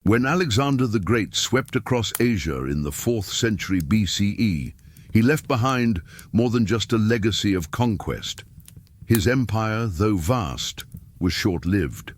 When Alexander the Great swept across Asia in the 4th century BCE, he left behind more than just a legacy of conquest. His empire, though vast, was short-lived.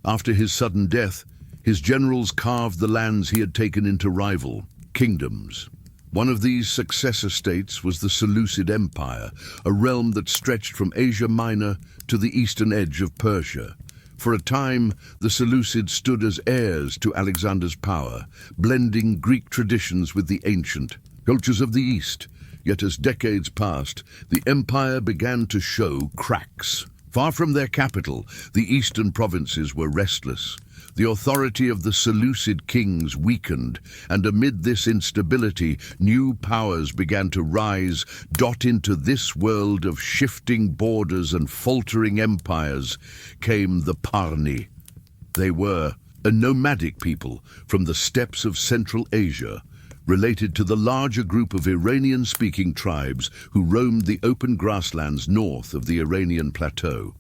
After his sudden death, his generals carved the lands he had taken into rival kingdoms. One of these successor states was the Seleucid Empire, a realm that stretched from Asia Minor to the eastern edge of Persia. For a time, the Seleucids stood as heirs to Alexander's power, blending Greek traditions with the ancient cultures of the East. Yet as decades passed, the empire began to show cracks. Far from their capital, the eastern provinces were restless. The authority of the Seleucid kings weakened, and amid this instability, new powers began to rise. Into this world of shifting borders and faltering empires came the Parni. They were a nomadic people from the steppes of Central Asia, related to the larger group of Iranian-speaking tribes who roamed the open grasslands north of the Iranian plateau.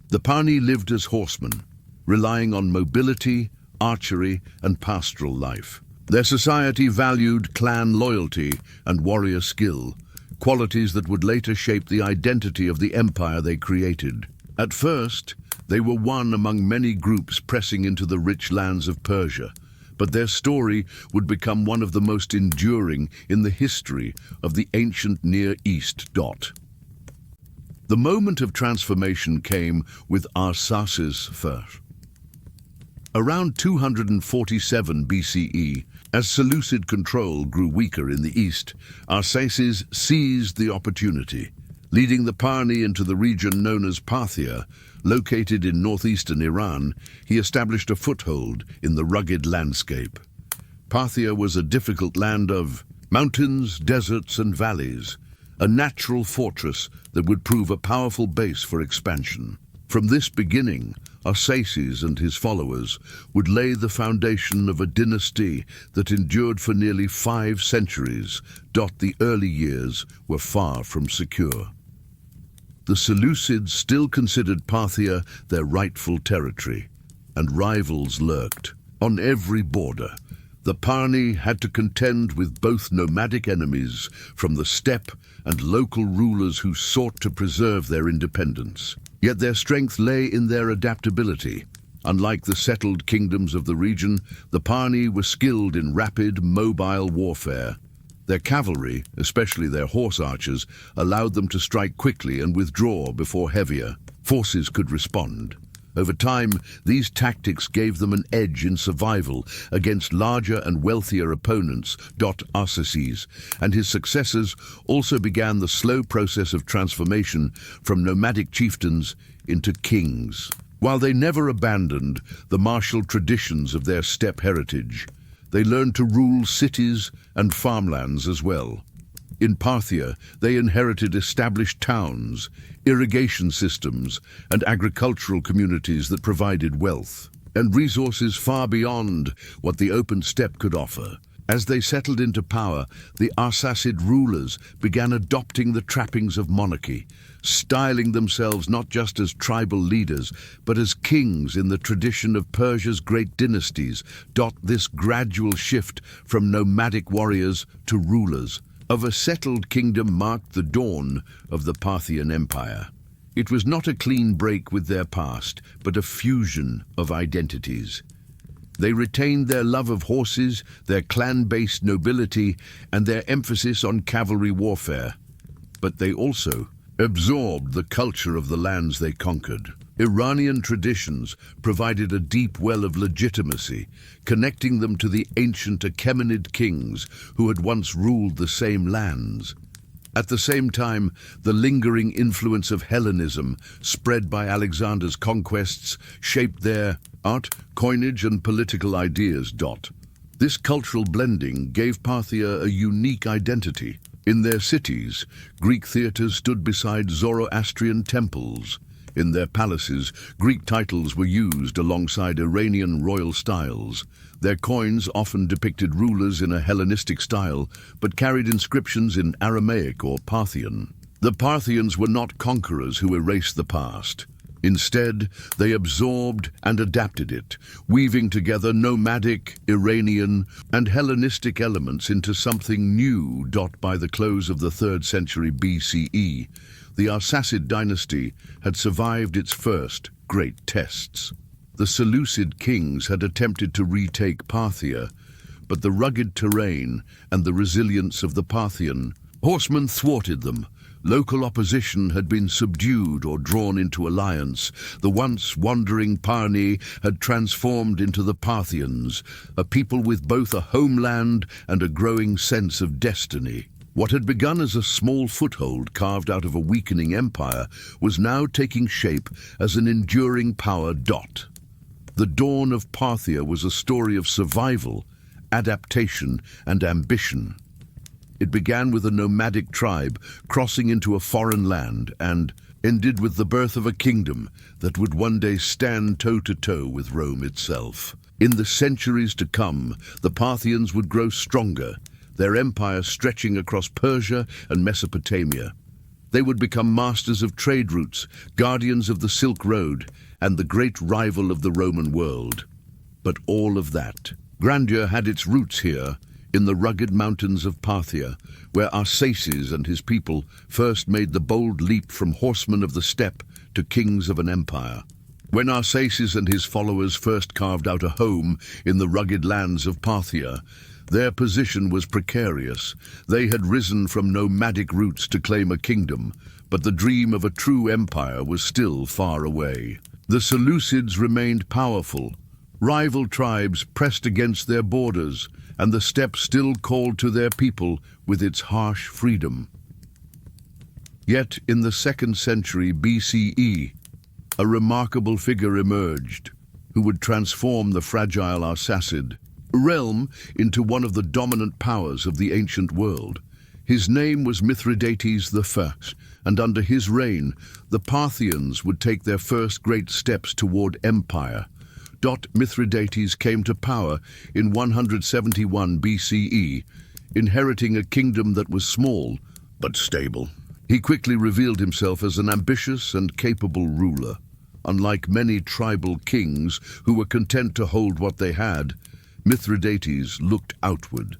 The Parni lived as horsemen, relying on mobility, archery, and pastoral life. Their society valued clan loyalty and warrior skill, qualities that would later shape the identity of the empire they created. At first, they were one among many groups pressing into the rich lands of Persia, but their story would become one of the most enduring in the history of the ancient Near East. The moment of transformation came with Arsaces first. Around 247 BCE, as Seleucid control grew weaker in the east, Arsaces seized the opportunity. Leading the Parni into the region known as Parthia, located in northeastern Iran, he established a foothold in the rugged landscape. Parthia was a difficult land of mountains, deserts, and valleys, a natural fortress that would prove a powerful base for expansion. From this beginning, Arsaces and his followers would lay the foundation of a dynasty that endured for nearly 5 centuries. The early years were far from secure. The Seleucids still considered Parthia their rightful territory, and rivals lurked. On every border, the Parni had to contend with both nomadic enemies from the steppe and local rulers who sought to preserve their independence. Yet their strength lay in their adaptability. Unlike the settled kingdoms of the region, the Parni were skilled in rapid, mobile warfare. Their cavalry, especially their horse archers, allowed them to strike quickly and withdraw before heavier forces could respond. Over time, these tactics gave them an edge in survival against larger and wealthier opponents. Arsaces and his successors also began the slow process of transformation from nomadic chieftains into kings. While they never abandoned the martial traditions of their steppe heritage, they learned to rule cities and farmlands as well. In Parthia, they inherited established towns, irrigation systems, and agricultural communities that provided wealth and resources far beyond what the open steppe could offer. As they settled into power, the Arsacid rulers began adopting the trappings of monarchy, styling themselves not just as tribal leaders, but as kings in the tradition of Persia's great dynasties. This gradual shift from nomadic warriors to rulers of a settled kingdom marked the dawn of the Parthian Empire. It was not a clean break with their past, but a fusion of identities. They retained their love of horses, their clan-based nobility, and their emphasis on cavalry warfare. But they also absorbed the culture of the lands they conquered. Iranian traditions provided a deep well of legitimacy, connecting them to the ancient Achaemenid kings who had once ruled the same lands. At the same time, the lingering influence of Hellenism, spread by Alexander's conquests, shaped their art, coinage, and political ideas. This cultural blending gave Parthia a unique identity. In their cities, Greek theatres stood beside Zoroastrian temples. In their palaces, Greek titles were used alongside Iranian royal styles. Their coins often depicted rulers in a Hellenistic style, but carried inscriptions in Aramaic or Parthian. The Parthians were not conquerors who erased the past. Instead, they absorbed and adapted it, weaving together nomadic, Iranian, and Hellenistic elements into something new. By the close of the 3rd century BCE, the Arsacid dynasty had survived its first great tests. The Seleucid kings had attempted to retake Parthia, but the rugged terrain and the resilience of the Parthian horsemen thwarted them. Local opposition had been subdued or drawn into alliance. The once wandering Parni had transformed into the Parthians, a people with both a homeland and a growing sense of destiny. What had begun as a small foothold carved out of a weakening empire was now taking shape as an enduring power. The dawn of Parthia was a story of survival, adaptation, and ambition. It began with a nomadic tribe crossing into a foreign land and ended with the birth of a kingdom that would one day stand toe-to-toe with Rome itself. In the centuries to come, the Parthians would grow stronger, their empire stretching across Persia and Mesopotamia. They would become masters of trade routes, guardians of the Silk Road, and the great rival of the Roman world. But all of that grandeur had its roots here, in the rugged mountains of Parthia, where Arsaces and his people first made the bold leap from horsemen of the steppe to kings of an empire. When Arsaces and his followers first carved out a home in the rugged lands of Parthia, their position was precarious. They had risen from nomadic roots to claim a kingdom, but the dream of a true empire was still far away. The Seleucids remained powerful. Rival tribes pressed against their borders, and the steppe still called to their people with its harsh freedom. Yet in the 2nd century BCE, a remarkable figure emerged who would transform the fragile Arsacid realm into one of the dominant powers of the ancient world. His name was Mithridates I, and under his reign, the Parthians would take their first great steps toward empire. Mithridates came to power in 171 BCE, inheriting a kingdom that was small but stable. He quickly revealed himself as an ambitious and capable ruler. Unlike many tribal kings who were content to hold what they had, Mithridates looked outward.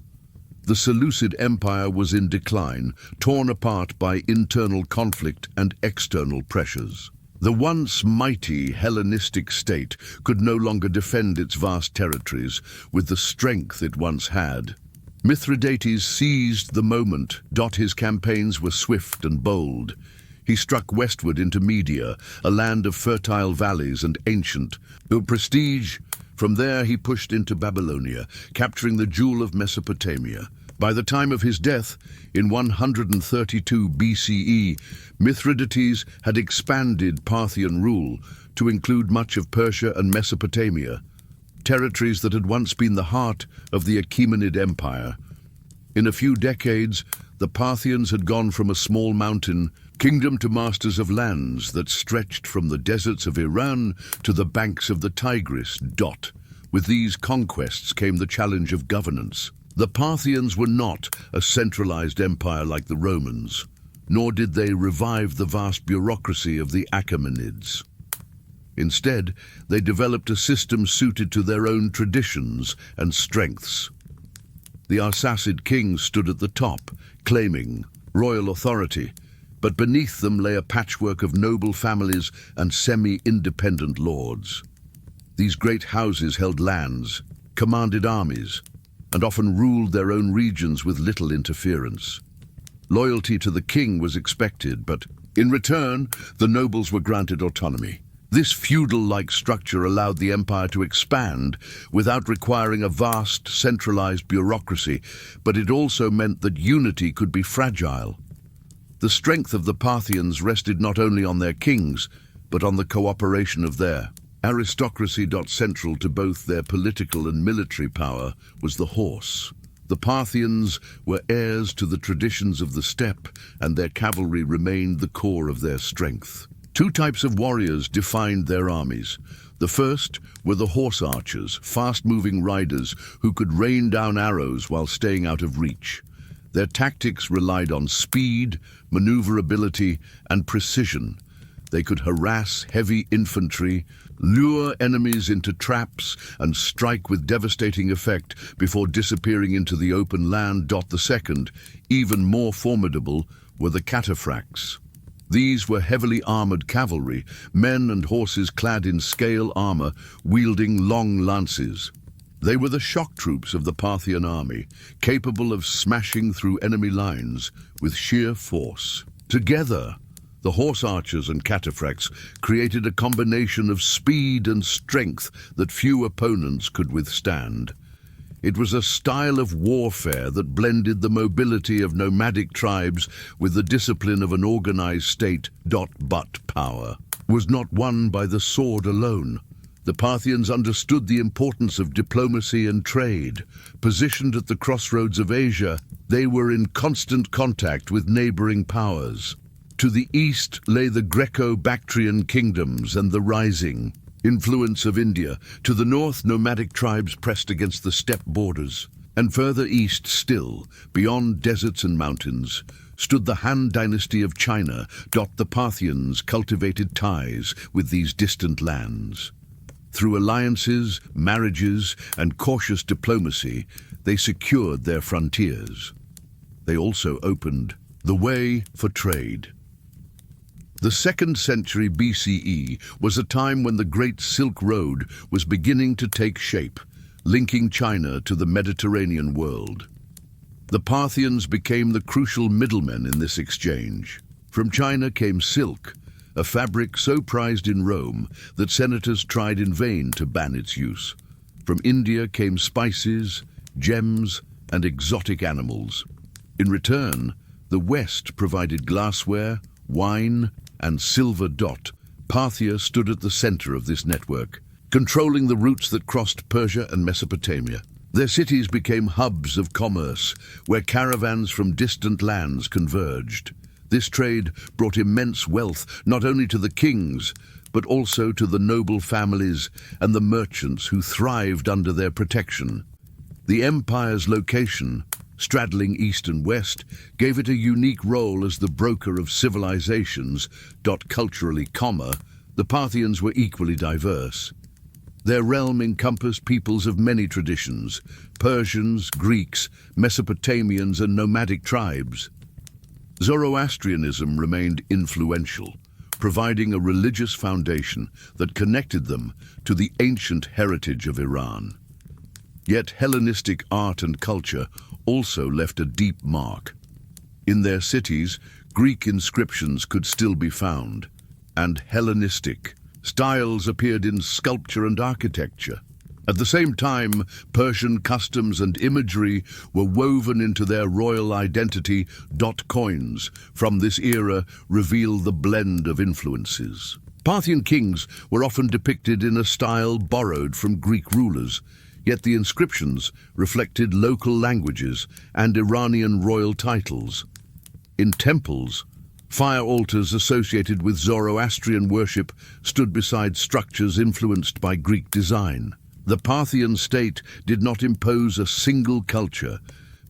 The Seleucid Empire was in decline, torn apart by internal conflict and external pressures. The once mighty Hellenistic state could no longer defend its vast territories with the strength it once had. Mithridates seized the moment. His campaigns were swift and bold. He struck westward into Media, a land of fertile valleys and ancient prestige. From there he pushed into Babylonia, capturing the jewel of Mesopotamia. By the time of his death, in 132 BCE, Mithridates had expanded Parthian rule to include much of Persia and Mesopotamia, territories that had once been the heart of the Achaemenid Empire. In a few decades, the Parthians had gone from a small mountain kingdom to masters of lands that stretched from the deserts of Iran to the banks of the Tigris. With these conquests came the challenge of governance. The Parthians were not a centralized empire like the Romans, nor did they revive the vast bureaucracy of the Achaemenids. Instead, they developed a system suited to their own traditions and strengths. The Arsacid kings stood at the top, claiming royal authority, but beneath them lay a patchwork of noble families and semi-independent lords. These great houses held lands, commanded armies, and often ruled their own regions with little interference. Loyalty to the king was expected, but in return, the nobles were granted autonomy. This feudal-like structure allowed the empire to expand without requiring a vast, centralized bureaucracy, but it also meant that unity could be fragile. The strength of the Parthians rested not only on their kings, but on the cooperation of their aristocracy. Central to both their political and military power was the horse. The Parthians were heirs to the traditions of the steppe, and their cavalry remained the core of their strength. Two types of warriors defined their armies. The first were the horse archers, fast-moving riders who could rain down arrows while staying out of reach. Their tactics relied on speed, maneuverability, and precision. They could harass heavy infantry, lure enemies into traps, and strike with devastating effect before disappearing into the open land. The second, even more formidable, were the cataphracts. These were heavily armored cavalry, men and horses clad in scale armor, wielding long lances. They were the shock troops of the Parthian army, capable of smashing through enemy lines with sheer force. Together, the horse archers and cataphracts created a combination of speed and strength that few opponents could withstand. It was a style of warfare that blended the mobility of nomadic tribes with the discipline of an organized state. But power was not won by the sword alone. The Parthians understood the importance of diplomacy and trade. Positioned at the crossroads of Asia, they were in constant contact with neighboring powers. To the east lay the Greco-Bactrian kingdoms and the rising influence of India. To the north, nomadic tribes pressed against the steppe borders. And further east still, beyond deserts and mountains, stood the Han dynasty of China. The Parthians cultivated ties with these distant lands. Through alliances, marriages, and cautious diplomacy, they secured their frontiers. They also opened the way for trade. The 2nd century BCE was a time when the Great Silk Road was beginning to take shape, linking China to the Mediterranean world. The Parthians became the crucial middlemen in this exchange. From China came silk, a fabric so prized in Rome that senators tried in vain to ban its use. From India came spices, gems, and exotic animals. In return, the West provided glassware, wine, and silver. Parthia stood at the center of this network, controlling the routes that crossed Persia and Mesopotamia. Their cities became hubs of commerce, where caravans from distant lands converged. This trade brought immense wealth not only to the kings, but also to the noble families and the merchants who thrived under their protection. The empire's location, straddling east and west, gave it a unique role as the broker of civilizations. Culturally, the Parthians were equally diverse. Their realm encompassed peoples of many traditions: Persians, Greeks, Mesopotamians, and nomadic tribes. Zoroastrianism remained influential, providing a religious foundation that connected them to the ancient heritage of Iran. Yet Hellenistic art and culture also left a deep mark. In their cities, Greek inscriptions could still be found, and Hellenistic styles appeared in sculpture and architecture. At the same time, Persian customs and imagery were woven into their royal identity. Coins from this era reveal the blend of influences. Parthian kings were often depicted in a style borrowed from Greek rulers, yet the inscriptions reflected local languages and Iranian royal titles. In temples, fire altars associated with Zoroastrian worship stood beside structures influenced by Greek design. The Parthian state did not impose a single culture,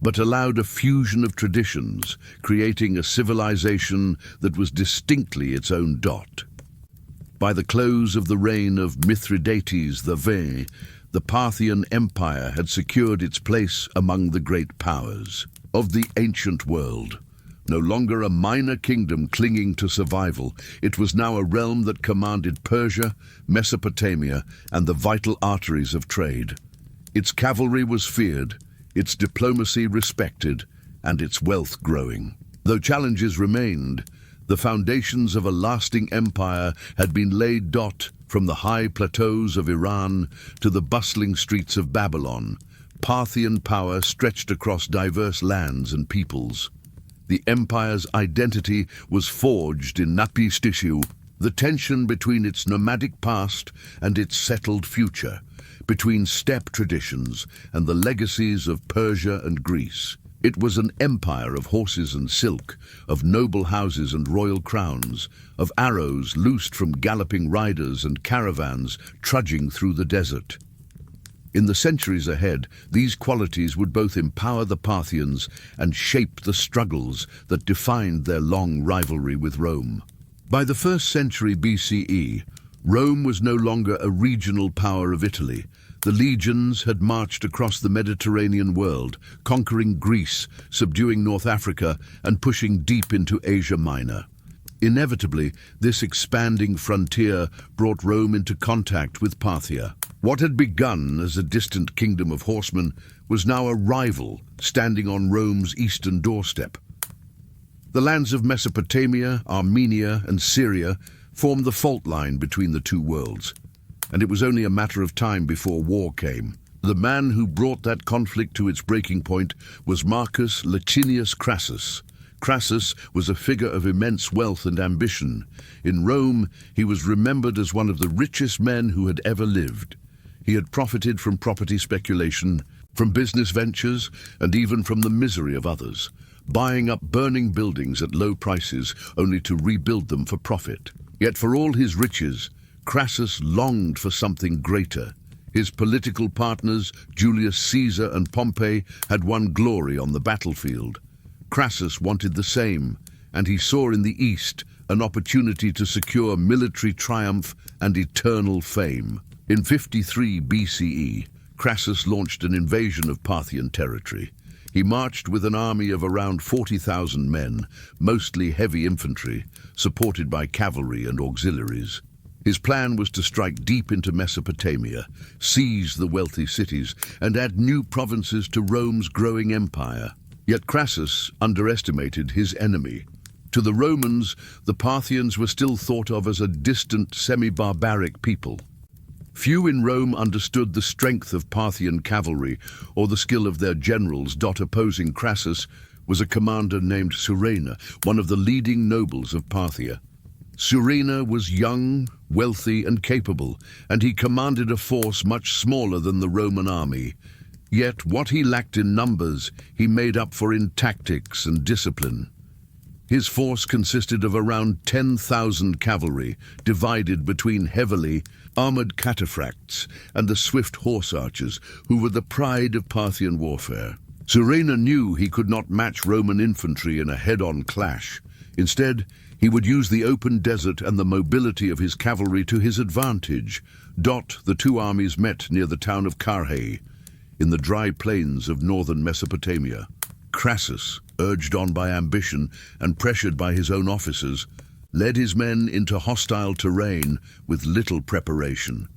but allowed a fusion of traditions, creating a civilization that was distinctly its own. By the close of the reign of Mithridates I, the Parthian Empire had secured its place among the great powers of the ancient world. No longer a minor kingdom clinging to survival, it was now a realm that commanded Persia, Mesopotamia, and the vital arteries of trade. Its cavalry was feared, its diplomacy respected, and its wealth growing. Though challenges remained, the foundations of a lasting empire had been laid. From the high plateaus of Iran to the bustling streets of Babylon, Parthian power stretched across diverse lands and peoples. The empire's identity was forged in Napis tissue, the tension between its nomadic past and its settled future, between steppe traditions and the legacies of Persia and Greece. It was an empire of horses and silk, of noble houses and royal crowns, of arrows loosed from galloping riders and caravans trudging through the desert. In the centuries ahead, these qualities would both empower the Parthians and shape the struggles that defined their long rivalry with Rome. By the 1st century BCE, Rome was no longer a regional power of Italy. The legions had marched across the Mediterranean world, conquering Greece, subduing North Africa, and pushing deep into Asia Minor. Inevitably, this expanding frontier brought Rome into contact with Parthia. What had begun as a distant kingdom of horsemen was now a rival standing on Rome's eastern doorstep. The lands of Mesopotamia, Armenia, and Syria formed the fault line between the two worlds, and it was only a matter of time before war came. The man who brought that conflict to its breaking point was Marcus Licinius Crassus. Crassus was a figure of immense wealth and ambition. In Rome, he was remembered as one of the richest men who had ever lived. He had profited from property speculation, from business ventures, and even from the misery of others, buying up burning buildings at low prices only to rebuild them for profit. Yet for all his riches, Crassus longed for something greater. His political partners, Julius Caesar and Pompey, had won glory on the battlefield. Crassus wanted the same, and he saw in the East an opportunity to secure military triumph and eternal fame. In 53 BCE, Crassus launched an invasion of Parthian territory. He marched with an army of around 40,000 men, mostly heavy infantry, supported by cavalry and auxiliaries. His plan was to strike deep into Mesopotamia, seize the wealthy cities, and add new provinces to Rome's growing empire. Yet Crassus underestimated his enemy. To the Romans, the Parthians were still thought of as a distant, semi-barbaric people. Few in Rome understood the strength of Parthian cavalry or the skill of their generals. Opposing Crassus was a commander named Surena, one of the leading nobles of Parthia. Surena was young, wealthy, and capable, and he commanded a force much smaller than the Roman army. Yet what he lacked in numbers, he made up for in tactics and discipline. His force consisted of around 10,000 cavalry, divided between heavily armored cataphracts and the swift horse archers, who were the pride of Parthian warfare. Surena knew he could not match Roman infantry in a head-on clash. Instead, he would use the open desert and the mobility of his cavalry to his advantage. The two armies met near the town of Carrhae, in the dry plains of northern Mesopotamia. Crassus, urged on by ambition and pressured by his own officers, led his men into hostile terrain with little preparation.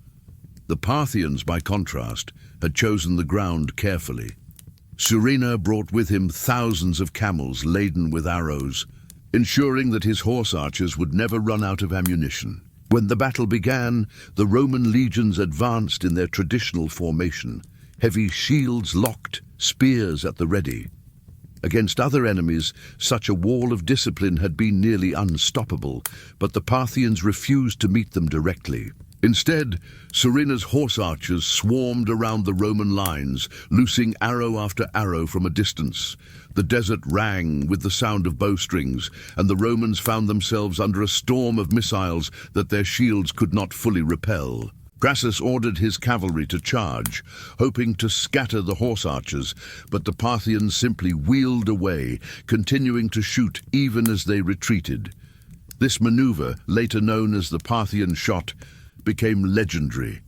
The Parthians, by contrast, had chosen the ground carefully. Surena brought with him thousands of camels laden with arrows, ensuring that his horse archers would never run out of ammunition. When the battle began, the Roman legions advanced in their traditional formation, heavy shields locked, spears at the ready. Against other enemies, such a wall of discipline had been nearly unstoppable, but the Parthians refused to meet them directly. Instead, Surena's horse archers swarmed around the Roman lines, loosing arrow after arrow from a distance. The desert rang with the sound of bowstrings, and the Romans found themselves under a storm of missiles that their shields could not fully repel. Crassus ordered his cavalry to charge, hoping to scatter the horse archers, but the Parthians simply wheeled away, continuing to shoot even as they retreated. This maneuver, later known as the Parthian shot, became legendary.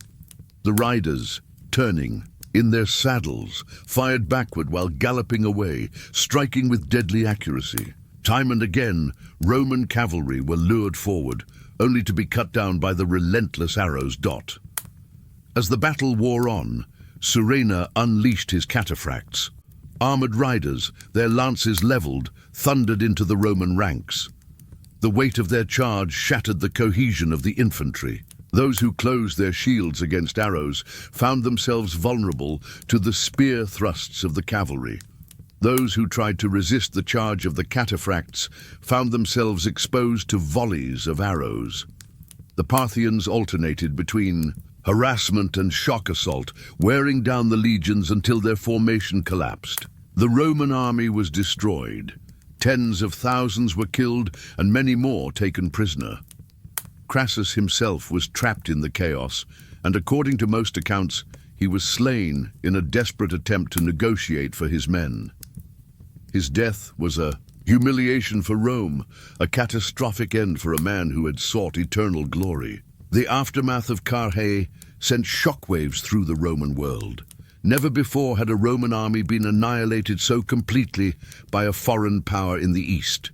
The riders, turning in their saddles, fired backward while galloping away, striking with deadly accuracy. Time and again, Roman cavalry were lured forward, only to be cut down by the relentless arrows. As the battle wore on, Surena unleashed his cataphracts. Armored riders, their lances leveled, thundered into the Roman ranks. The weight of their charge shattered the cohesion of the infantry. Those who closed their shields against arrows found themselves vulnerable to the spear thrusts of the cavalry. Those who tried to resist the charge of the cataphracts found themselves exposed to volleys of arrows. The Parthians alternated between harassment and shock assault, wearing down the legions until their formation collapsed. The Roman army was destroyed. Tens of thousands were killed and many more taken prisoner. Crassus himself was trapped in the chaos, and according to most accounts, he was slain in a desperate attempt to negotiate for his men. His death was a Humiliation for Rome, a catastrophic end for a man who had sought eternal glory. The aftermath of Carrhae sent shockwaves through the Roman world. Never before had a Roman army been annihilated so completely by a foreign power in the east.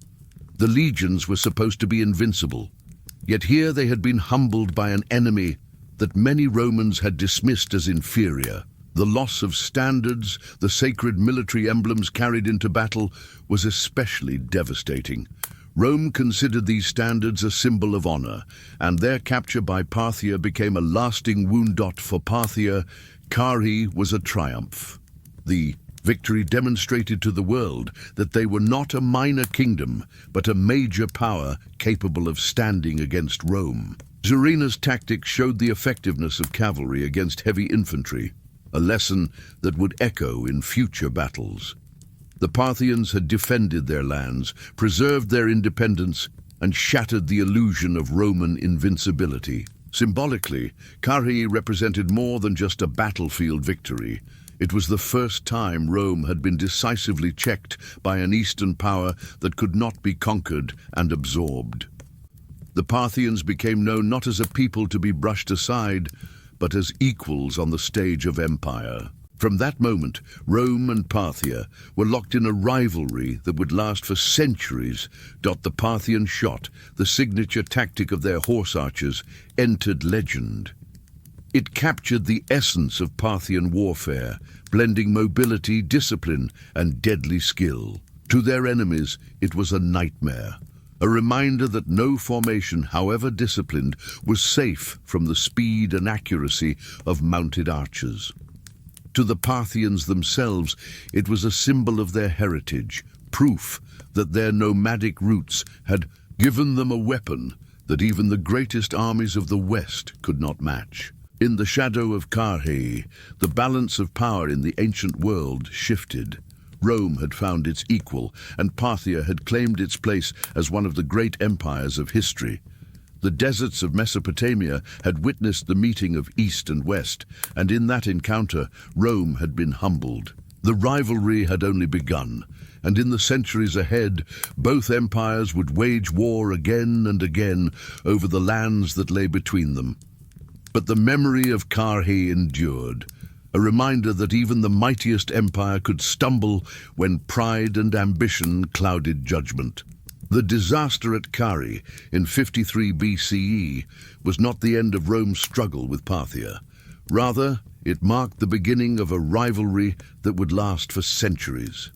The legions were supposed to be invincible, yet here they had been humbled by an enemy that many Romans had dismissed as inferior. The loss of standards, the sacred military emblems carried into battle, was especially devastating. Rome considered these standards a symbol of honor, and their capture by Parthia became a lasting wound. For Parthia, Carrhae was a triumph. The victory demonstrated to the world that they were not a minor kingdom, but a major power capable of standing against Rome. Żurinus' tactics showed the effectiveness of cavalry against heavy infantry, a lesson that would echo in future battles. The Parthians had defended their lands, preserved their independence, and shattered the illusion of Roman invincibility. Symbolically, Carrhae represented more than just a battlefield victory. It was the first time Rome had been decisively checked by an eastern power that could not be conquered and absorbed. The Parthians became known not as a people to be brushed aside, but as equals on the stage of empire. From that moment, Rome and Parthia were locked in a rivalry that would last for centuries. The Parthian shot, the signature tactic of their horse archers, entered legend. It captured the essence of Parthian warfare, blending mobility, discipline, and deadly skill. To their enemies, it was a nightmare, a reminder that no formation, however disciplined, was safe from the speed and accuracy of mounted archers. To the Parthians themselves, it was a symbol of their heritage, proof that their nomadic roots had given them a weapon that even the greatest armies of the West could not match. In the shadow of Carrhae, the balance of power in the ancient world shifted. Rome had found its equal, and Parthia had claimed its place as one of the great empires of history. The deserts of Mesopotamia had witnessed the meeting of East and West, and in that encounter, Rome had been humbled. The rivalry had only begun, and in the centuries ahead, both empires would wage war again and again over the lands that lay between them. But the memory of Carrhae endured, a reminder that even the mightiest empire could stumble when pride and ambition clouded judgment. The disaster at Carrhae in 53 BCE was not the end of Rome's struggle with Parthia. Rather, it marked the beginning of a rivalry that would last for centuries.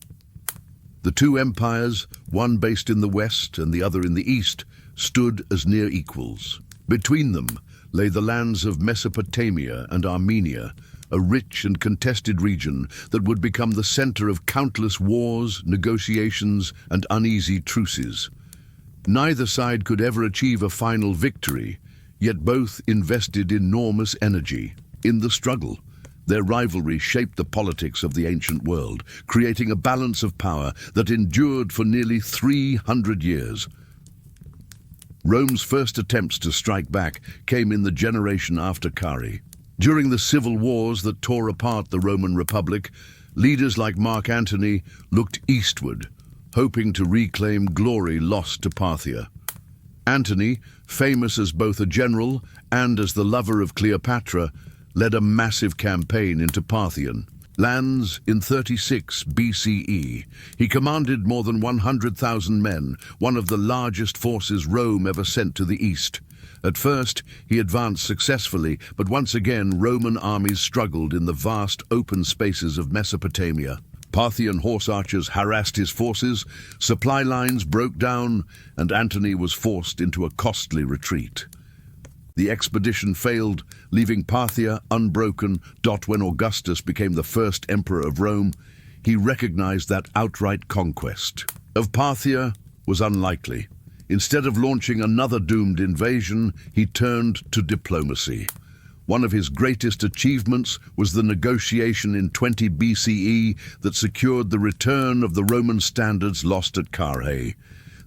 The two empires, one based in the west and the other in the east, stood as near equals. Between them lay the lands of Mesopotamia and Armenia, a rich and contested region that would become the center of countless wars, negotiations, and uneasy truces. Neither side could ever achieve a final victory, yet both invested enormous energy in the struggle. Their rivalry shaped the politics of the ancient world, creating a balance of power that endured for nearly 300 years. Rome's first attempts to strike back came in the generation after Carrhae. During the civil wars that tore apart the Roman Republic, leaders like Mark Antony looked eastward, hoping to reclaim glory lost to Parthia. Antony, famous as both a general and as the lover of Cleopatra, led a massive campaign into Parthian lands in 36 BCE. He commanded more than 100,000 men, one of the largest forces Rome ever sent to the east. At first, he advanced successfully, but once again Roman armies struggled in the vast open spaces of Mesopotamia. Parthian horse archers harassed his forces, supply lines broke down, and Antony was forced into a costly retreat. The expedition failed, leaving Parthia unbroken. When Augustus became the first emperor of Rome, he recognized that outright conquest of Parthia was unlikely. Instead of launching another doomed invasion, he turned to diplomacy. One of his greatest achievements was the negotiation in 20 BCE that secured the return of the Roman standards lost at Carrhae.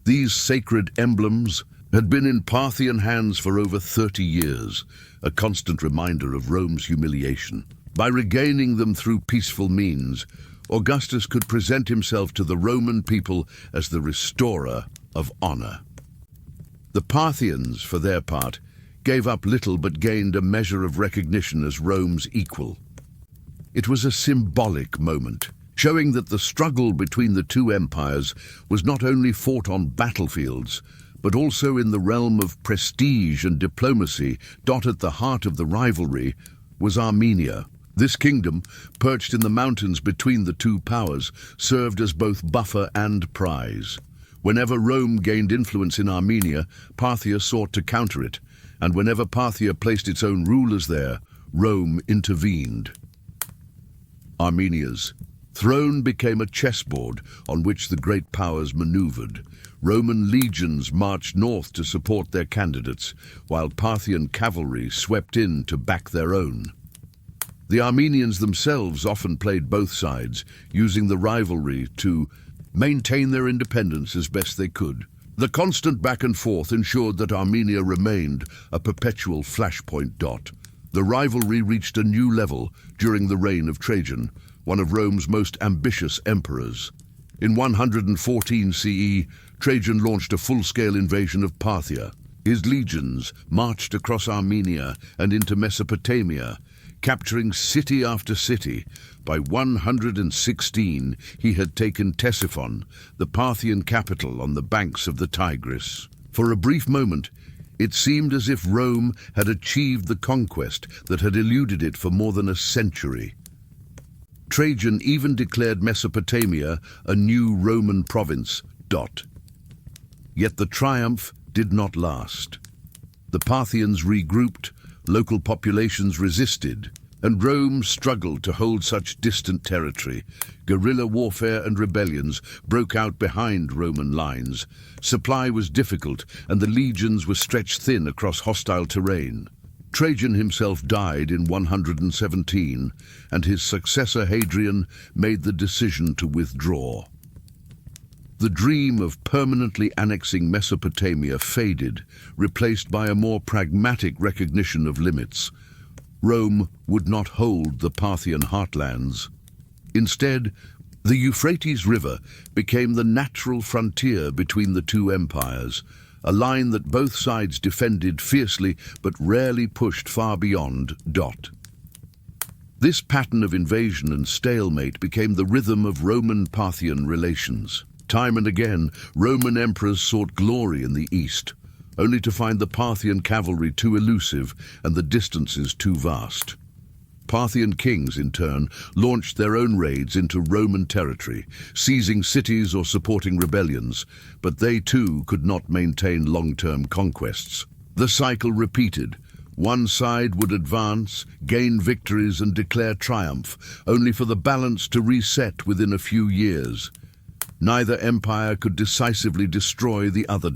These sacred emblems had been in Parthian hands for over 30 years, a constant reminder of Rome's humiliation. By regaining them through peaceful means, Augustus could present himself to the Roman people as the restorer of honor. The Parthians, for their part, gave up little but gained a measure of recognition as Rome's equal. It was a symbolic moment, showing that the struggle between the two empires was not only fought on battlefields, but also in the realm of prestige and diplomacy. At the heart of the rivalry was Armenia. This kingdom, perched in the mountains between the two powers, served as both buffer and prize. Whenever Rome gained influence in Armenia, Parthia sought to counter it, and whenever Parthia placed its own rulers there, Rome intervened. Armenia's throne became a chessboard on which the great powers maneuvered. Roman legions marched north to support their candidates, while Parthian cavalry swept in to back their own. The Armenians themselves often played both sides, using the rivalry to maintain their independence as best they could. The constant back and forth ensured that Armenia remained a perpetual flashpoint. The rivalry reached a new level during the reign of Trajan, one of Rome's most ambitious emperors. In 114 CE, Trajan launched a full-scale invasion of Parthia. His legions marched across Armenia and into Mesopotamia, capturing city after city. By 116, he had taken Ctesiphon, the Parthian capital on the banks of the Tigris. For a brief moment, it seemed as if Rome had achieved the conquest that had eluded it for more than a century. Trajan even declared Mesopotamia a new Roman province. Yet the triumph did not last. The Parthians regrouped, local populations resisted, and Rome struggled to hold such distant territory. Guerrilla warfare and rebellions broke out behind Roman lines. Supply was difficult, and the legions were stretched thin across hostile terrain. Trajan himself died in 117, and his successor Hadrian made the decision to withdraw. The dream of permanently annexing Mesopotamia faded, replaced by a more pragmatic recognition of limits. Rome would not hold the Parthian heartlands. Instead, the Euphrates River became the natural frontier between the two empires, a line that both sides defended fiercely but rarely pushed far beyond. This pattern of invasion and stalemate became the rhythm of Roman-Parthian relations. Time and again, Roman emperors sought glory in the east, only to find the Parthian cavalry too elusive and the distances too vast. Parthian kings, in turn, launched their own raids into Roman territory, seizing cities or supporting rebellions, but they too could not maintain long-term conquests. The cycle repeated. One side would advance, gain victories and declare triumph, only for the balance to reset within a few years. Neither empire could decisively destroy the other.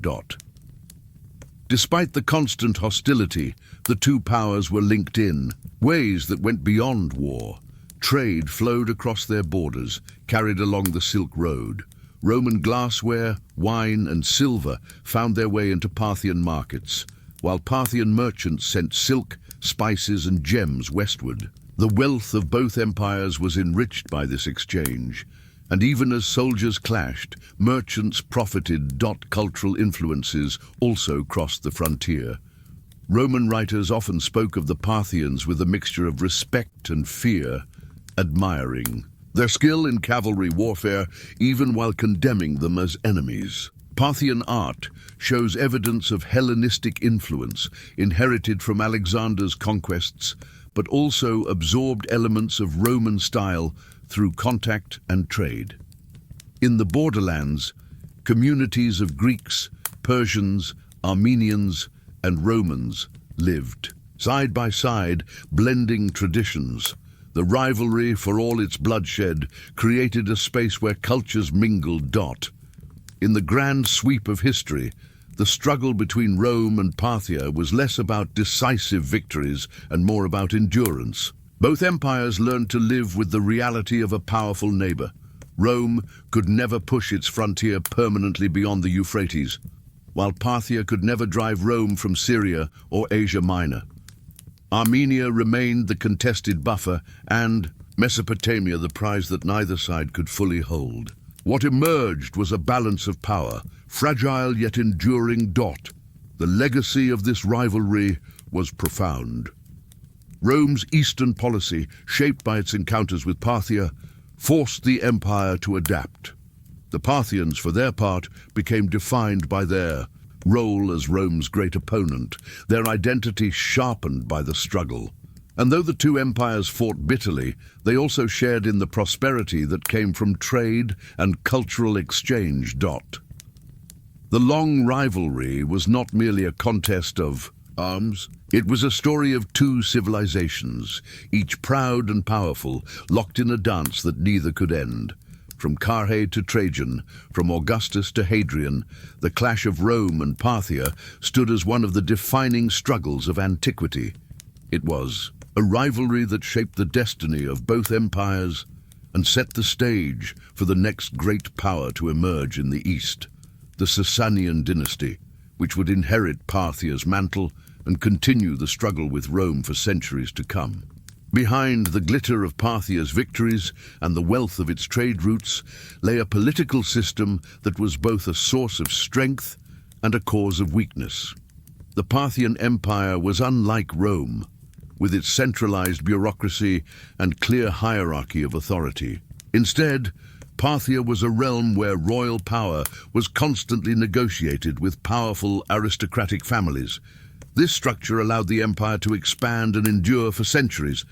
Despite the constant hostility, the two powers were linked in ways that went beyond war. Trade flowed across their borders, carried along the Silk Road. Roman glassware, wine, and silver found their way into Parthian markets, while Parthian merchants sent silk, spices, and gems westward. The wealth of both empires was enriched by this exchange, and even as soldiers clashed, merchants profited. Cultural influences also crossed the frontier. Roman writers often spoke of the Parthians with a mixture of respect and fear, admiring their skill in cavalry warfare, even while condemning them as enemies. Parthian art shows evidence of Hellenistic influence inherited from Alexander's conquests, but also absorbed elements of Roman style through contact and trade. In the borderlands, communities of Greeks, Persians, Armenians, and Romans lived, side by side, blending traditions. The rivalry, for all its bloodshed, created a space where cultures mingled. In the grand sweep of history, the struggle between Rome and Parthia was less about decisive victories and more about endurance. Both empires learned to live with the reality of a powerful neighbor. Rome could never push its frontier permanently beyond the Euphrates, while Parthia could never drive Rome from Syria or Asia Minor. Armenia remained the contested buffer, and Mesopotamia the prize that neither side could fully hold. What emerged was a balance of power, fragile yet enduring. The legacy of this rivalry was profound. Rome's eastern policy, shaped by its encounters with Parthia, forced the empire to adapt. The Parthians, for their part, became defined by their role as Rome's great opponent, their identity sharpened by the struggle. And though the two empires fought bitterly, they also shared in the prosperity that came from trade and cultural exchange. The long rivalry was not merely a contest of arms. It was a story of two civilizations, each proud and powerful, locked in a dance that neither could end. From Carrhae to Trajan, from Augustus to Hadrian, the clash of Rome and Parthia stood as one of the defining struggles of antiquity. It was a rivalry that shaped the destiny of both empires and set the stage for the next great power to emerge in the East, the Sassanid dynasty, which would inherit Parthia's mantle and continue the struggle with Rome for centuries to come. Behind the glitter of Parthia's victories and the wealth of its trade routes lay a political system that was both a source of strength and a cause of weakness. The Parthian Empire was unlike Rome, with its centralized bureaucracy and clear hierarchy of authority. Instead, Parthia was a realm where royal power was constantly negotiated with powerful aristocratic families. This structure allowed the empire to expand and endure for centuries,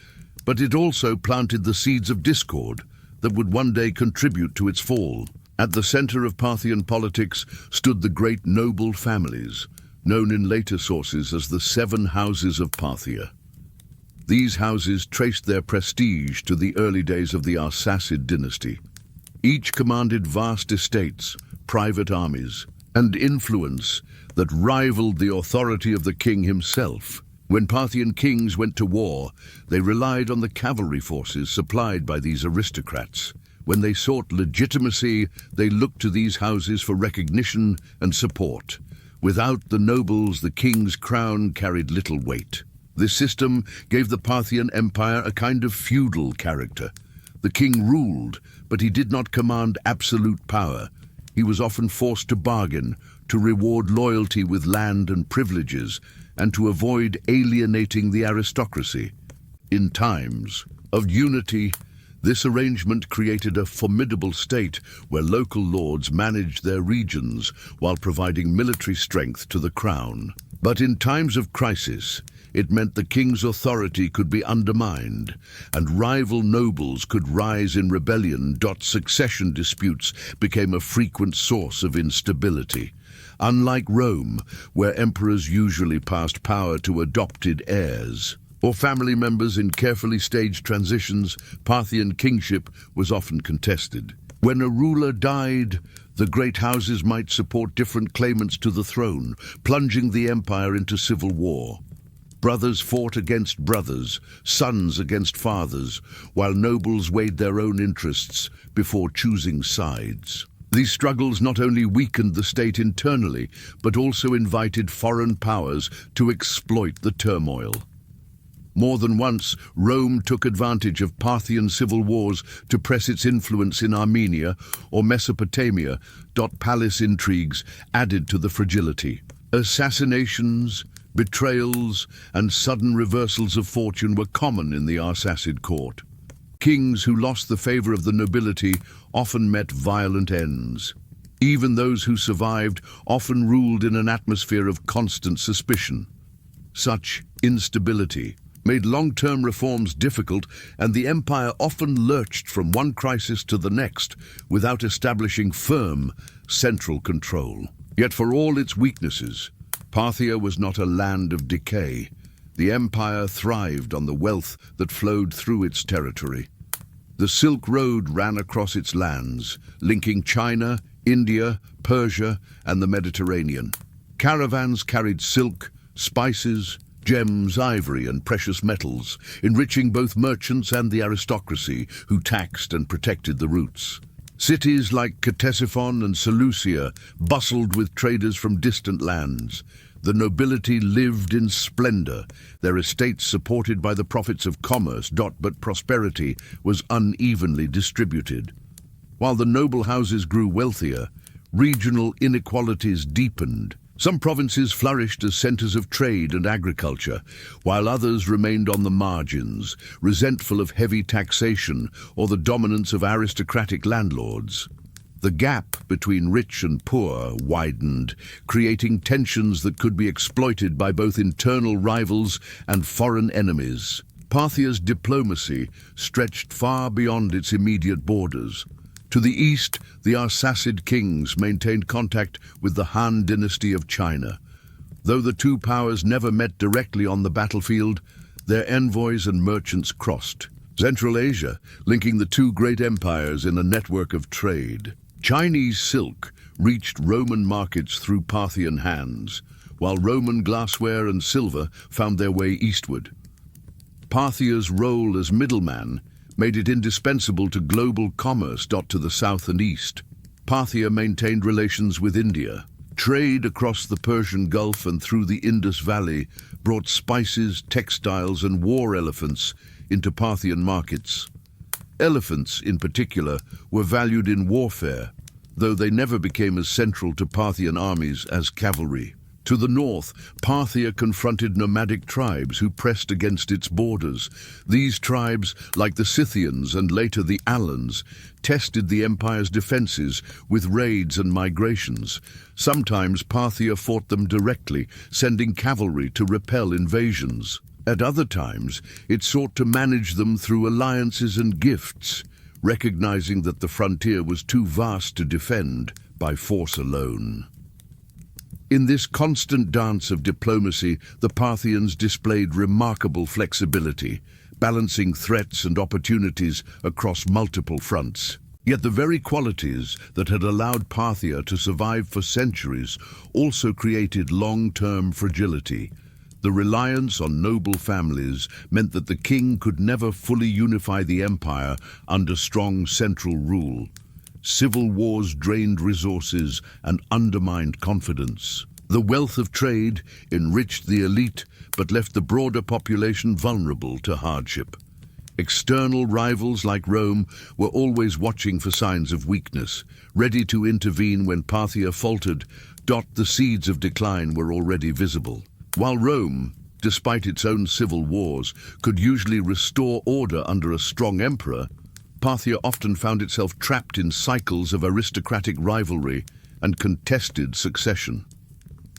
but it also planted the seeds of discord that would one day contribute to its fall. At the center of Parthian politics stood the great noble families, known in later sources as the Seven Houses of Parthia. These houses traced their prestige to the early days of the Arsacid dynasty. Each commanded vast estates, private armies, and influence that rivaled the authority of the king himself. When Parthian kings went to war, they relied on the cavalry forces supplied by these aristocrats. When they sought legitimacy, they looked to these houses for recognition and support. Without the nobles, the king's crown carried little weight. This system gave the Parthian Empire a kind of feudal character. The king ruled, but he did not command absolute power. He was often forced to bargain, to reward loyalty with land and privileges, and to avoid alienating the aristocracy. In times of unity, this arrangement created a formidable state where local lords managed their regions while providing military strength to the crown. But in times of crisis, it meant the king's authority could be undermined, and rival nobles could rise in rebellion. Succession disputes became a frequent source of instability. Unlike Rome, where emperors usually passed power to adopted heirs or family members in carefully staged transitions, Parthian kingship was often contested. When a ruler died, the great houses might support different claimants to the throne, plunging the empire into civil war. Brothers fought against brothers, sons against fathers, while nobles weighed their own interests before choosing sides. These struggles not only weakened the state internally, but also invited foreign powers to exploit the turmoil. More than once, Rome took advantage of Parthian civil wars to press its influence in Armenia or Mesopotamia. Palace intrigues added to the fragility. Assassinations, betrayals, and sudden reversals of fortune were common in the Arsacid court. Kings who lost the favor of the nobility often met violent ends. Even those who survived often ruled in an atmosphere of constant suspicion. Such instability made long-term reforms difficult, and the empire often lurched from one crisis to the next without establishing firm, central control. Yet for all its weaknesses, Parthia was not a land of decay. The empire thrived on the wealth that flowed through its territory. The Silk Road ran across its lands, linking China, India, Persia, and the Mediterranean. Caravans carried silk, spices, gems, ivory, and precious metals, enriching both merchants and the aristocracy who taxed and protected the routes. Cities like Ctesiphon and Seleucia bustled with traders from distant lands. The nobility lived in splendor, their estates supported by the profits of commerce, but prosperity was unevenly distributed. While the noble houses grew wealthier, regional inequalities deepened. Some provinces flourished as centers of trade and agriculture, while others remained on the margins, resentful of heavy taxation or the dominance of aristocratic landlords. The gap between rich and poor widened, creating tensions that could be exploited by both internal rivals and foreign enemies. Parthia's diplomacy stretched far beyond its immediate borders. To the east, the Arsacid kings maintained contact with the Han dynasty of China. Though the two powers never met directly on the battlefield, their envoys and merchants crossed. Central Asia, linking the two great empires in a network of trade. Chinese silk reached Roman markets through Parthian hands, while Roman glassware and silver found their way eastward. Parthia's role as middleman made it indispensable to global commerce. To the south and east, Parthia maintained relations with India. Trade across the Persian Gulf and through the Indus Valley brought spices, textiles, and war elephants into Parthian markets. Elephants, in particular, were valued in warfare, though they never became as central to Parthian armies as cavalry. To the north, Parthia confronted nomadic tribes who pressed against its borders. These tribes, like the Scythians and later the Alans, tested the empire's defenses with raids and migrations. Sometimes Parthia fought them directly, sending cavalry to repel invasions. At other times, it sought to manage them through alliances and gifts, recognizing that the frontier was too vast to defend by force alone. In this constant dance of diplomacy, the Parthians displayed remarkable flexibility, balancing threats and opportunities across multiple fronts. Yet the very qualities that had allowed Parthia to survive for centuries also created long-term fragility. The reliance on noble families meant that the king could never fully unify the empire under strong central rule. Civil wars drained resources and undermined confidence. The wealth of trade enriched the elite but left the broader population vulnerable to hardship. External rivals like Rome were always watching for signs of weakness, ready to intervene when Parthia faltered. The seeds of decline were already visible. While Rome, despite its own civil wars, could usually restore order under a strong emperor, Parthia often found itself trapped in cycles of aristocratic rivalry and contested succession.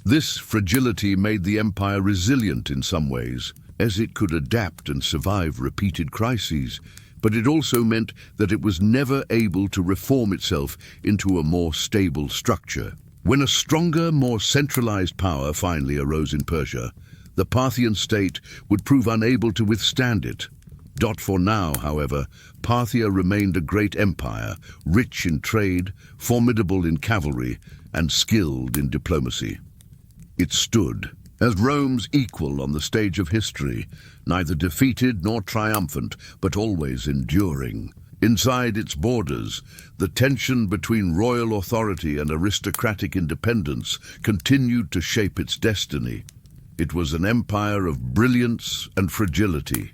This fragility made the empire resilient in some ways, as it could adapt and survive repeated crises, but it also meant that it was never able to reform itself into a more stable structure. When a stronger, more centralized power finally arose in Persia, the Parthian state would prove unable to withstand it. For now, however, Parthia remained a great empire, rich in trade, formidable in cavalry, and skilled in diplomacy. It stood as Rome's equal on the stage of history, neither defeated nor triumphant, but always enduring. Inside its borders, the tension between royal authority and aristocratic independence continued to shape its destiny. It was an empire of brilliance and fragility,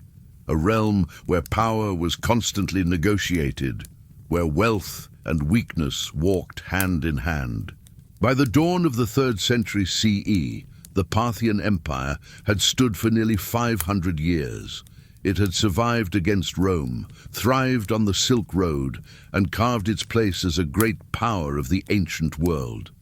a realm where power was constantly negotiated, where wealth and weakness walked hand in hand. By the dawn of the 3rd century CE, the Parthian Empire had stood for nearly 500 years. It had survived against Rome, thrived on the Silk Road, and carved its place as a great power of the ancient world.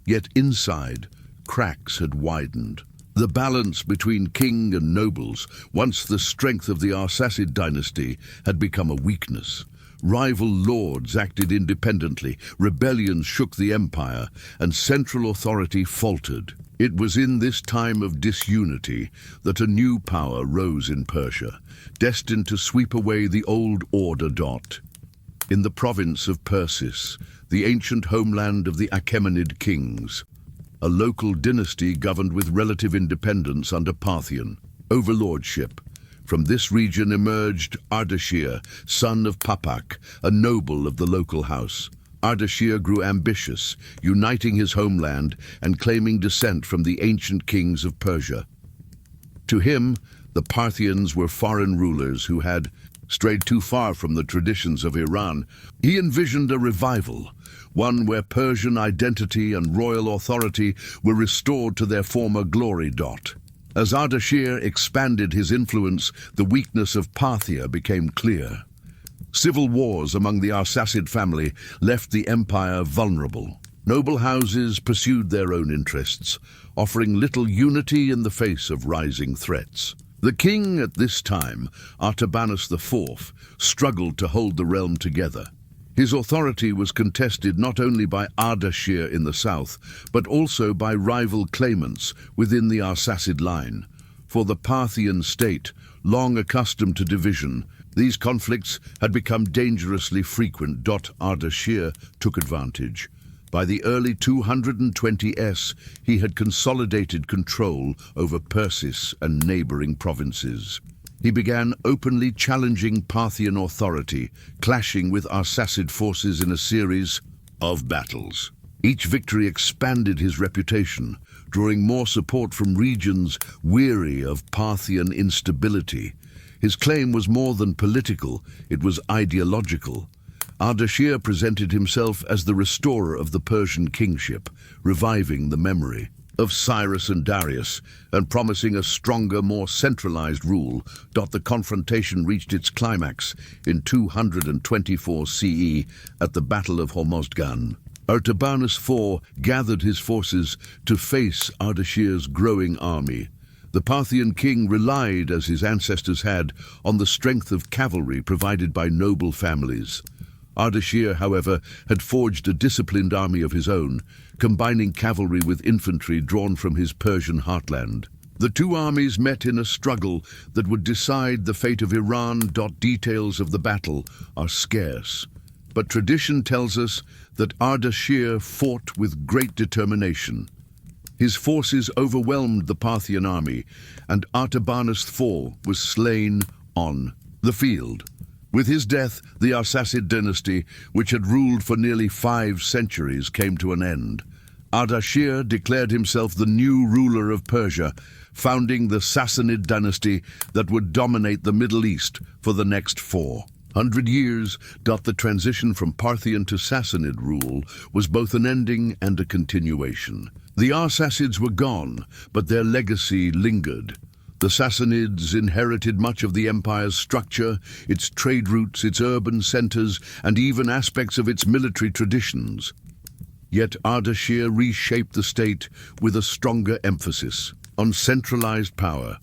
Yet inside, cracks had widened. The balance between king and nobles, once the strength of the Arsacid dynasty, had become a weakness. Rival lords acted independently, rebellions shook the empire, and central authority faltered. It was in this time of disunity that a new power rose in Persia, destined to sweep away the old order. In the province of Persis, the ancient homeland of the Achaemenid kings, a local dynasty governed with relative independence under Parthian overlordship. From this region emerged Ardashir, son of Papak, a noble of the local house. Ardashir grew ambitious, uniting his homeland and claiming descent from the ancient kings of Persia. To him, the Parthians were foreign rulers who had strayed too far from the traditions of Iran. He envisioned a revival, one where Persian identity and royal authority were restored to their former glory. As Ardashir expanded his influence, the weakness of Parthia became clear. Civil wars among the Arsacid family left the empire vulnerable. Noble houses pursued their own interests, offering little unity in the face of rising threats. The king at this time, Artabanus IV, struggled to hold the realm together. His authority was contested not only by Ardashir in the south, but also by rival claimants within the Arsacid line. For the Parthian state, long accustomed to division, these conflicts had become dangerously frequent. Ardashir took advantage. By the early 220s, he had consolidated control over Persis and neighboring provinces. He began openly challenging Parthian authority, clashing with Arsacid forces in a series of battles. Each victory expanded his reputation, drawing more support from regions weary of Parthian instability. His claim was more than political, it was ideological. Ardashir presented himself as the restorer of the Persian kingship, reviving the memory of Cyrus and Darius, and promising a stronger, more centralized rule. The confrontation reached its climax in 224 CE at the Battle of Hormozgan. Artabanus IV gathered his forces to face Ardashir's growing army. The Parthian king relied, as his ancestors had, on the strength of cavalry provided by noble families. Ardashir, however, had forged a disciplined army of his own, combining cavalry with infantry drawn from his Persian heartland. The two armies met in a struggle that would decide the fate of Iran. Details of the battle are scarce, but tradition tells us that Ardashir fought with great determination. His forces overwhelmed the Parthian army, and Artabanus IV was slain on the field. With his death, the Arsacid dynasty, which had ruled for nearly 5 centuries, came to an end. Ardashir declared himself the new ruler of Persia, founding the Sassanid dynasty that would dominate the Middle East for the next 400 years. The transition from Parthian to Sassanid rule was both an ending and a continuation. The Arsaces were gone, but their legacy lingered. The Sassanids inherited much of the empire's structure, its trade routes, its urban centers, and even aspects of its military traditions. Yet Ardashir reshaped the state with a stronger emphasis on centralized power.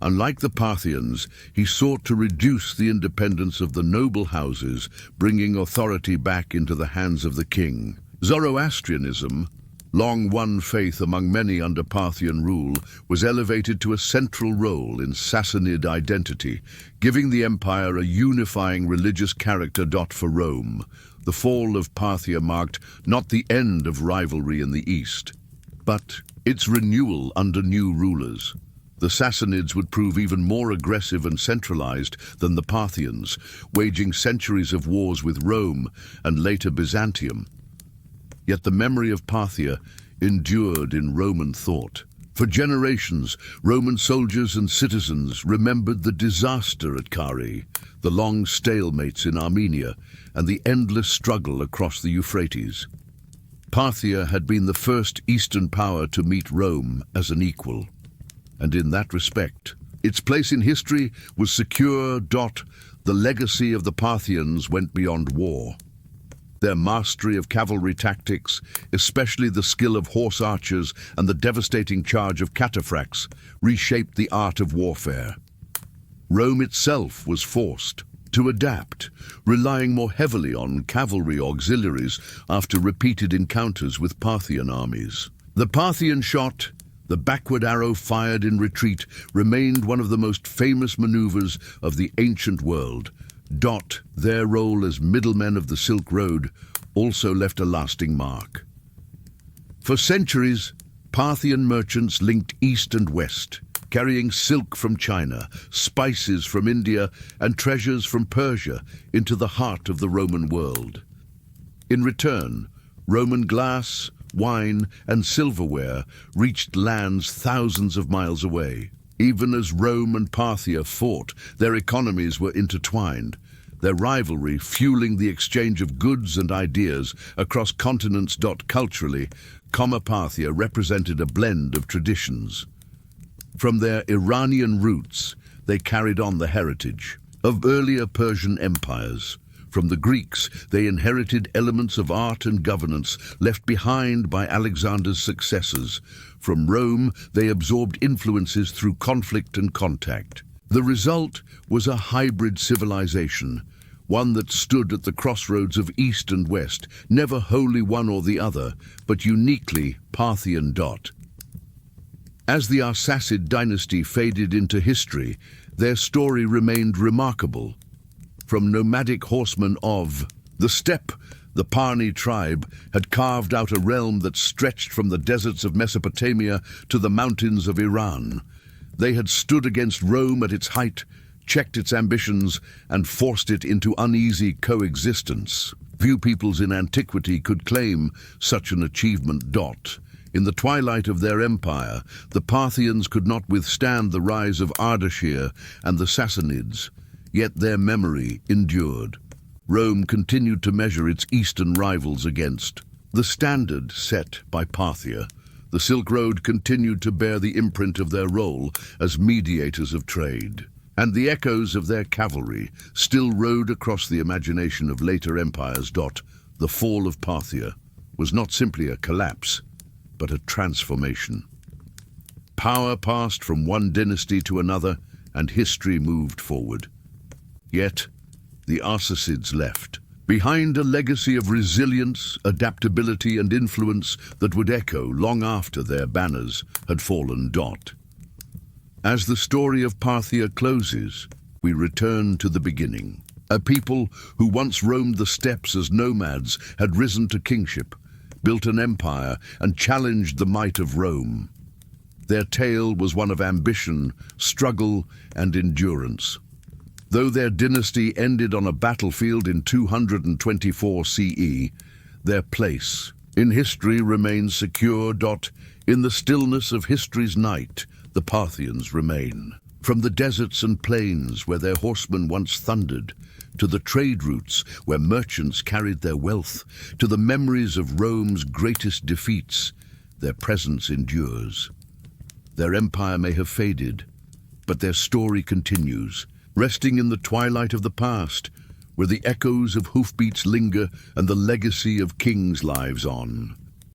Unlike the Parthians, he sought to reduce the independence of the noble houses, bringing authority back into the hands of the king. Zoroastrianism, long one faith among many under Parthian rule, was elevated to a central role in Sassanid identity, giving the empire a unifying religious character. For Rome, the fall of Parthia marked not the end of rivalry in the east, but its renewal under new rulers. The Sassanids would prove even more aggressive and centralized than the Parthians, waging centuries of wars with Rome and later Byzantium. Yet the memory of Parthia endured in Roman thought. For generations, Roman soldiers and citizens remembered the disaster at Carrhae, the long stalemates in Armenia, and the endless struggle across the Euphrates. Parthia had been the first Eastern power to meet Rome as an equal, and in that respect, its place in history was secure. The legacy of the Parthians went beyond war. Their mastery of cavalry tactics, especially the skill of horse archers and the devastating charge of cataphracts, reshaped the art of warfare. Rome itself was forced to adapt, relying more heavily on cavalry auxiliaries after repeated encounters with Parthian armies. The Parthian shot, the backward arrow fired in retreat, remained one of the most famous maneuvers of the ancient world. Their role as middlemen of the Silk Road also left a lasting mark. For centuries, Parthian merchants linked east and west, carrying silk from China, spices from India, and treasures from Persia into the heart of the Roman world. In return, Roman glass, wine, and silverware reached lands thousands of miles away. Even as Rome and Parthia fought, their economies were intertwined, their rivalry fueling the exchange of goods and ideas across continents. Culturally, Parthia represented a blend of traditions. From their Iranian roots, they carried on the heritage of earlier Persian empires. From the Greeks, they inherited elements of art and governance left behind by Alexander's successors. From Rome, they absorbed influences through conflict and contact. The result was a hybrid civilization, one that stood at the crossroads of East and West, never wholly one or the other, but uniquely Parthian. As the Arsacid dynasty faded into history, their story remained remarkable. From nomadic horsemen of the steppe, the Parni tribe had carved out a realm that stretched from the deserts of Mesopotamia to the mountains of Iran. They had stood against Rome at its height, checked its ambitions, and forced it into uneasy coexistence. Few peoples in antiquity could claim such an achievement. In the twilight of their empire, the Parthians could not withstand the rise of Arsaces and the Sassanids, yet their memory endured. Rome continued to measure its eastern rivals against the standard set by Parthia. The Silk Road continued to bear the imprint of their role as mediators of trade, and the echoes of their cavalry still rode across the imagination of later empires. The fall of Parthia was not simply a collapse, but a transformation. Power passed from one dynasty to another, and history moved forward. Yet, the Arsaces left behind a legacy of resilience, adaptability, and influence that would echo long after their banners had fallen. As the story of Parthia closes, we return to the beginning. A people who once roamed the steppes as nomads had risen to kingship, built an empire, and challenged the might of Rome. Their tale was one of ambition, struggle, and endurance. Though their dynasty ended on a battlefield in 224 CE, their place in history remains secure. In the stillness of history's night, the Parthians remain. From the deserts and plains where their horsemen once thundered, to the trade routes where merchants carried their wealth, to the memories of Rome's greatest defeats, their presence endures. Their empire may have faded, but their story continues, resting in the twilight of the past, where the echoes of hoofbeats linger and the legacy of kings lives on.